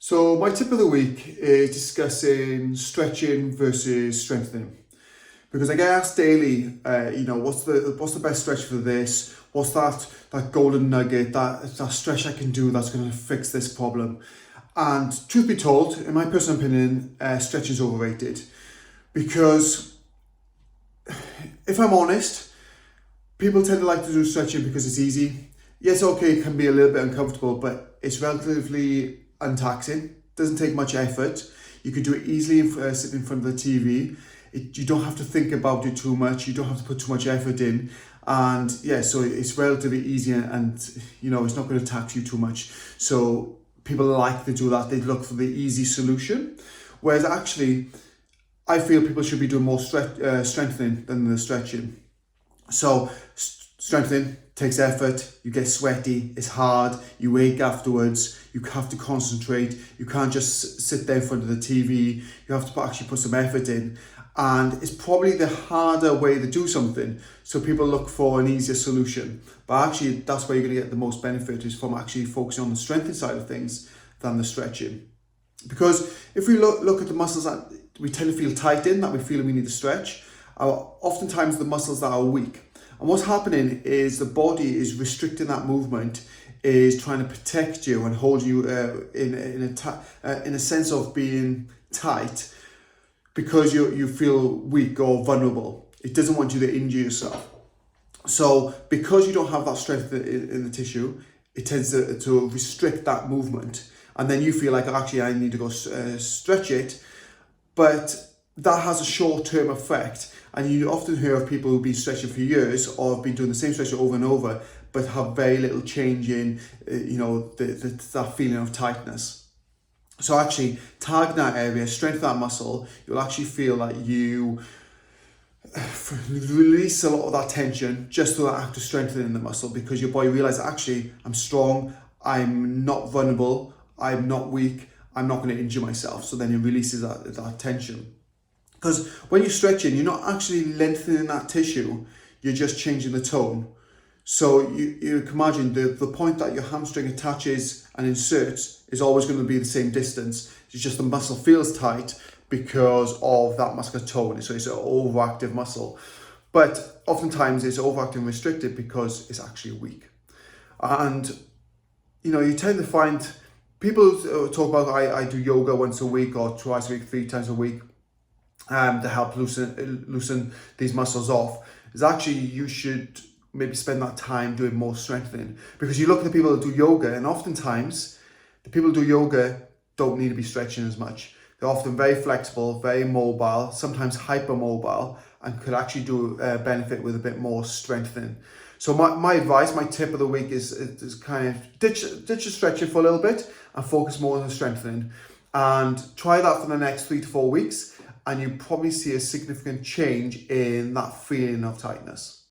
So my tip of the week is discussing stretching versus strengthening, because I get asked daily, what's the best stretch for this? What's that golden nugget, that stretch I can do that's going to fix this problem? And truth be told, in my personal opinion, stretching is overrated, because if I'm honest, people tend to like to do stretching because it's easy. Yes, okay, it can be a little bit uncomfortable, but it's relatively untaxing. Doesn't take much effort. You can do it easily sitting in front of the TV. You don't have to think about it too much. You don't have to put too much effort in. And yeah, so it's relatively easy, and it's not going to tax you too much. So people like to do that. They look for the easy solution. Whereas actually, I feel people should be doing more strengthening than the stretching. So strengthening takes effort, you get sweaty, it's hard, you wake afterwards, you have to concentrate, you can't just sit there in front of the TV, you have to actually put some effort in. And it's probably the harder way to do something. So people look for an easier solution. But actually, that's where you're going to get the most benefit, is from actually focusing on the strengthening side of things than the stretching. Because if we look at the muscles that we tend to feel tight in, that we feel we need to stretch, are oftentimes the muscles that are weak. And what's happening is the body is restricting that movement, is trying to protect you and hold you in a sense of being tight, because you feel weak or vulnerable. It doesn't want you to injure yourself. So because you don't have that strength in the tissue, it tends to restrict that movement. And then you feel like, actually, I need to go stretch it. But that has a short-term effect. And you often hear of people who've been stretching for years, or have been doing the same stretch over and over, but have very little change in, that feeling of tightness. So actually, target that area, strengthen that muscle, you'll actually feel like you release a lot of that tension just through that act of strengthening the muscle, because your body realizes, actually, I'm strong, I'm not vulnerable, I'm not weak, I'm not going to injure myself. So then it releases that tension. Because when you're stretching, you're not actually lengthening that tissue, you're just changing the tone. So you can imagine the point that your hamstring attaches and inserts is always going to be the same distance. It's just the muscle feels tight because of that muscular tone. So it's an overactive muscle. But oftentimes it's overactive and restricted because it's actually weak. And you tend to find people talk about, I do yoga once a week or twice a week, 3 times a week, to help loosen these muscles off. Is actually, you should maybe spend that time doing more strengthening, because you look at the people that do yoga, and oftentimes the people who do yoga don't need to be stretching as much. They're often very flexible, very mobile, sometimes hypermobile, and could actually do benefit with a bit more strengthening. So my advice, my tip of the week is kind of ditch the stretching for a little bit and focus more on the strengthening, and try that for the next 3 to 4 weeks, and you probably see a significant change in that feeling of tightness.